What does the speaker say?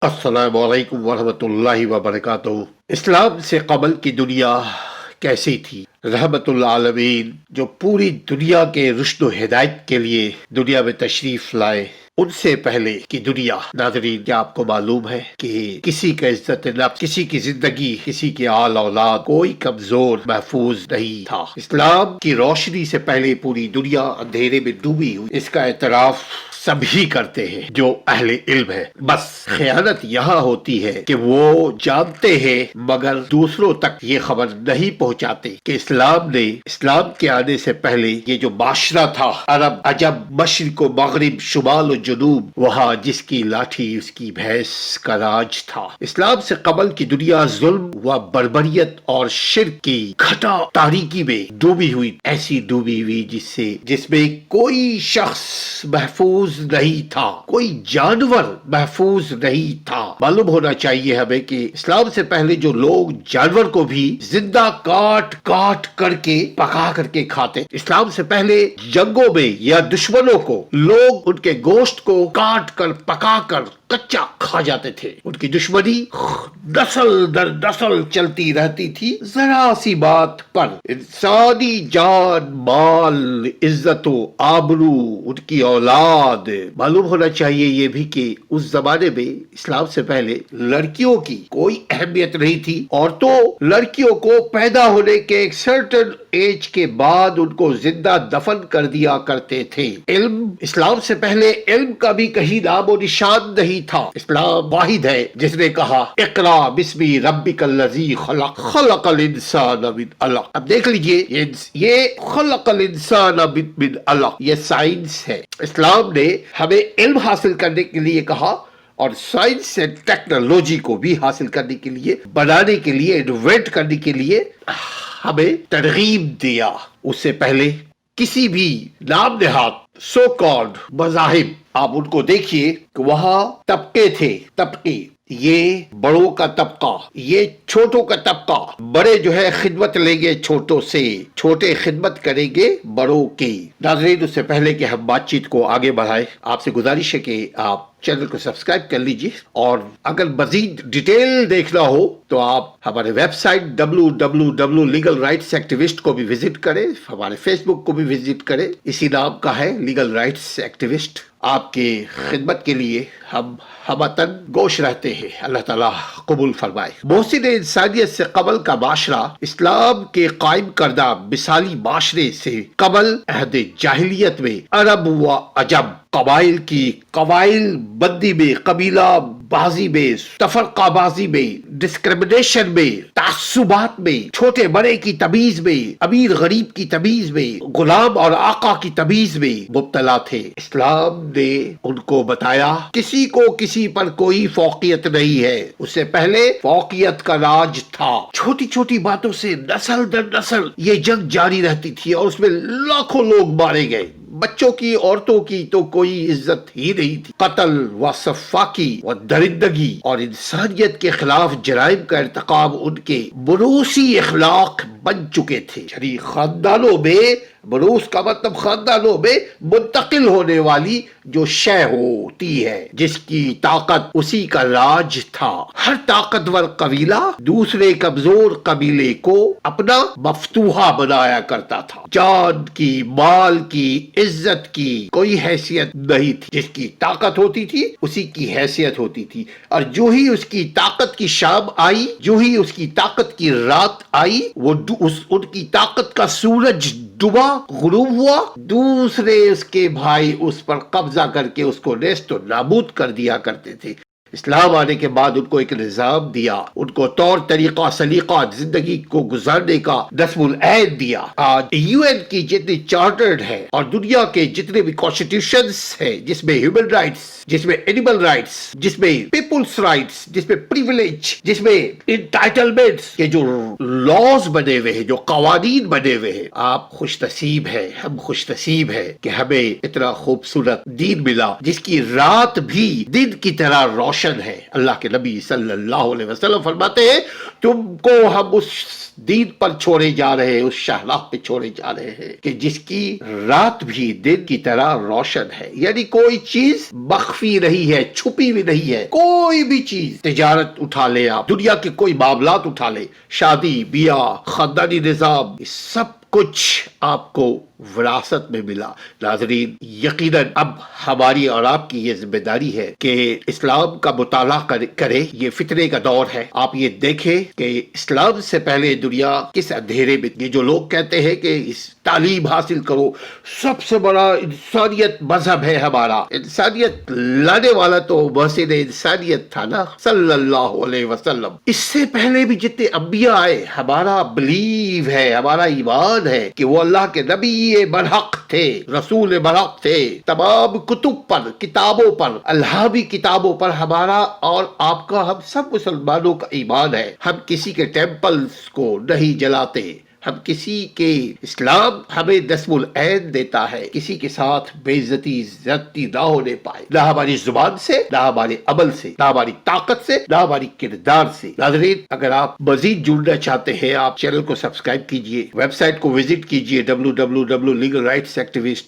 السلام علیکم ورحمۃ اللہ وبرکاتہ۔ اسلام سے قبل کی دنیا کیسی تھی؟ رحمت العالمین جو پوری دنیا کے رشد و ہدایت کے لیے دنیا میں تشریف لائے، ان سے پہلے کی دنیا، ناظرین کیا آپ کو معلوم ہے کہ کسی کا عزت نفس، کسی کی زندگی، کسی کی آل اولاد کوئی کمزور محفوظ نہیں تھا۔ اسلام کی روشنی سے پہلے پوری دنیا اندھیرے میں ڈوبی ہوئی، اس کا اعتراف سبھی کرتے ہیں جو اہل علم ہے۔ بس خیانت یہاں ہوتی ہے کہ وہ جانتے ہیں مگر دوسروں تک یہ خبر نہیں پہنچاتے کہ اسلام کے آنے سے پہلے یہ جو معاشرہ تھا، عرب عجم، مشرق و مغرب، شمال و جنوب، وہاں جس کی لاٹھی اس کی بھینس کا راج تھا۔ اسلام سے قبل کی دنیا ظلم و بربریت اور شرک کی گھٹا تاریکی میں ڈوبی ہوئی، ایسی ڈوبی ہوئی جس میں کوئی شخص محفوظ نہیں تھا، کوئی جانور محفوظ نہیں تھا۔ معلوم ہونا چاہیے ہمیں کہ اسلام سے پہلے جو لوگ جانور کو بھی زندہ کاٹ کر کے پکا کر کے کھاتے، اسلام سے پہلے جنگوں میں یا دشمنوں کو لوگ ان کے گوشت کو کاٹ کر پکا کر کچا کھا جاتے تھے۔ ان کی دشمنی نسل در نسل چلتی رہتی تھی، ذرا سی بات پر انسانی جان، مال، عزت و آبرو، ان کی اولاد۔ معلوم ہونا چاہیے یہ بھی کہ اس زمانے میں اسلام سے پہلے لڑکیوں کی کوئی اہمیت نہیں تھی، عورتوں لڑکیوں کو پیدا ہونے کے ایک سرٹن ایج کے بعد ان کو زندہ دفن کر دیا کرتے تھے۔ اسلام سے پہلے علم کا بھی کہیں نام و نشان نہیں تھا۔ اسلام واحد ہے جس نے کہا اقرا بسم ربک الذی خلق، خلق الانسان من علق۔ اب دیکھ لیجئے یہ خلق الانسان من علق یہ سائنس ہے۔ اسلام نے ہمیں علم حاصل کرنے کے لیے کہا اور سائنس اینڈ ٹیکنالوجی کو بھی حاصل کرنے کے لیے، بنانے کے لیے، انوینٹ کرنے کے لیے ہمیں ترغیب دیا۔ اس سے پہلے کسی بھی نام نہاد سو کالڈ مذاہب، آپ ان کو دیکھیے کہ وہاں طبقے تھے، طبقے، یہ بڑوں کا طبقہ، یہ چھوٹوں کا طبقہ، بڑے جو ہے خدمت لیں گے چھوٹوں سے، چھوٹے خدمت کریں گے بڑوں کی۔ ناظرین اس سے پہلے کہ ہم بات چیت کو آگے بڑھائیں، آپ سے گزارش ہے کہ آپ چینل کو سبسکرائب کر لیجیے، اور اگر مزید ڈیٹیل دیکھنا ہو تو آپ ہمارے web site www.legal rights activist کو بھی وزٹ کریں، ہمارے فیس بک کو بھی وزٹ کریں، اسی نام کا ہے لیگل رائٹس ایکٹیوسٹ۔ آپ کے خدمت کے لیے ہم ہمتن گوش رہتے ہیں، اللہ تعالیٰ قبول فرمائے۔ محسن انسانیت سے قبل کا معاشرہ اسلام کے قائم کردہ مثالی معاشرے سے قبل عہد جاہلیت میں عرب و عجم قبائل بندی میں، قبیلہ بازی میں، تفرقہ بازی میں، ڈسکریمنیشن میں، تعصبات میں، چھوٹے بڑے کی تمیز میں، امیر غریب کی تمیز میں، غلام اور آقا کی تمیز میں مبتلا تھے۔ اسلام نے ان کو بتایا کسی کو کسی پر کوئی فوقیت نہیں ہے، اس سے پہلے فوقیت کا راج تھا۔ چھوٹی چھوٹی باتوں سے نسل در نسل یہ جنگ جاری رہتی تھی اور اس میں لاکھوں لوگ مارے گئے، بچوں کی، عورتوں کی تو کوئی عزت ہی نہیں تھی۔ قتل و سفاکی و درندگی اور انسانیت کے خلاف جرائم کا ارتکاب ان کے موروثی اخلاق بن چکے تھے، یعنی خاندانوں میں، موروث کا مطلب خاندانوں میں منتقل ہونے والی جو شے ہوتی ہے، جس کی طاقت اسی کا راج تھا۔ ہر طاقتور قبیلہ دوسرے کمزور قبیلے کو اپنا مفتوحہ بنایا کرتا تھا۔ جان کی، مال کی، عزت کی کوئی حیثیت نہیں تھی، جس کی طاقت ہوتی تھی اسی کی حیثیت ہوتی تھی، اور جو ہی اس کی طاقت کی شام آئی، جو ہی اس کی طاقت کی رات آئی، وہ ان کی طاقت کا سورج ڈوبا، غروب ہوا، دوسرے اس کے بھائی اس پر قبضہ کر کے اس کو نیست و نابود کر دیا کرتے تھے۔ اسلام آنے کے بعد ان کو ایک نظام دیا، ان کو طور طریقہ سلیقہ زندگی کو گزارنے کا نظم العین دیا۔ آج UN کی جتنی چارٹرڈ ہے اور دنیا کے جتنے بھی کانسٹیٹیوشنز ہیں، جس میں ہیومن رائٹس، جس میں اینیمل رائٹس، جس میں پیپلز رائٹس، جس میں پریویلیج، جس میں انٹائٹلمنٹس کے جو لاز بنے ہوئے ہیں، جو قوانین بنے ہوئے ہیں، آپ خوش نصیب ہے، ہم خوش نصیب ہے کہ ہمیں اتنا خوبصورت دین ملا جس کی رات بھی دن کی طرح روشن روشن ہے. اللہ کے نبی صلی اللہ علیہ وسلم فرماتے ہیں تم کو ہم اس دین پر چھوڑے جا رہے ہیں, اس شاہراہ پہ چھوڑے جا رہے ہیں کہ جس کی رات بھی دن کی طرح روشن ہے. یعنی کوئی چیز مخفی نہیں ہے, چھپی بھی نہیں ہے. کوئی بھی چیز, تجارت اٹھا لے آپ, دنیا کے کوئی معاملات اٹھا لے, شادی بیاہ, خاندانی نظام, سب کچھ آپ کو وراثت میں ملا. ناظرین, یقیناً اب ہماری اور آپ کی یہ ذمہ داری ہے کہ اسلام کا مطالعہ کرے. یہ فتنے کا دور ہے. آپ یہ دیکھیں کہ اسلام سے پہلے دنیا کس اندھیرے میں. یہ جو لوگ کہتے ہیں کہ اس تعلیم حاصل کرو, سب سے بڑا انسانیت مذہب ہے ہمارا, انسانیت لانے والا تو محسن انسانیت تھا نا صلی اللہ علیہ وسلم. اس سے پہلے بھی جتنے انبیاء آئے, ہمارا بلیو ہے, ہمارا ایمان ہے کہ وہ اللہ کے نبی برحق تھے, رسول برحق تھے. تمام کتب پر, کتابوں پر, الہامی کتابوں پر ہمارا اور آپ کا, ہم سب مسلمانوں کا ایمان ہے. ہم کسی کے ٹیمپلز کو نہیں جلاتے, ہم کسی کے, اسلام ہمیں نصب العین دیتا ہے, کسی کے ساتھ بے عزتی زیادتی نہ ہونے پائے, نہ ہماری زبان سے, نہ ہمارے عمل سے, نہ ہماری طاقت سے, نہ ہماری کردار سے. ناظرین, اگر آپ مزید جڑنا چاہتے ہیں, آپ چینل کو سبسکرائب کیجئے, ویب سائٹ کو وزٹ کیجئے www.legalrightsactivist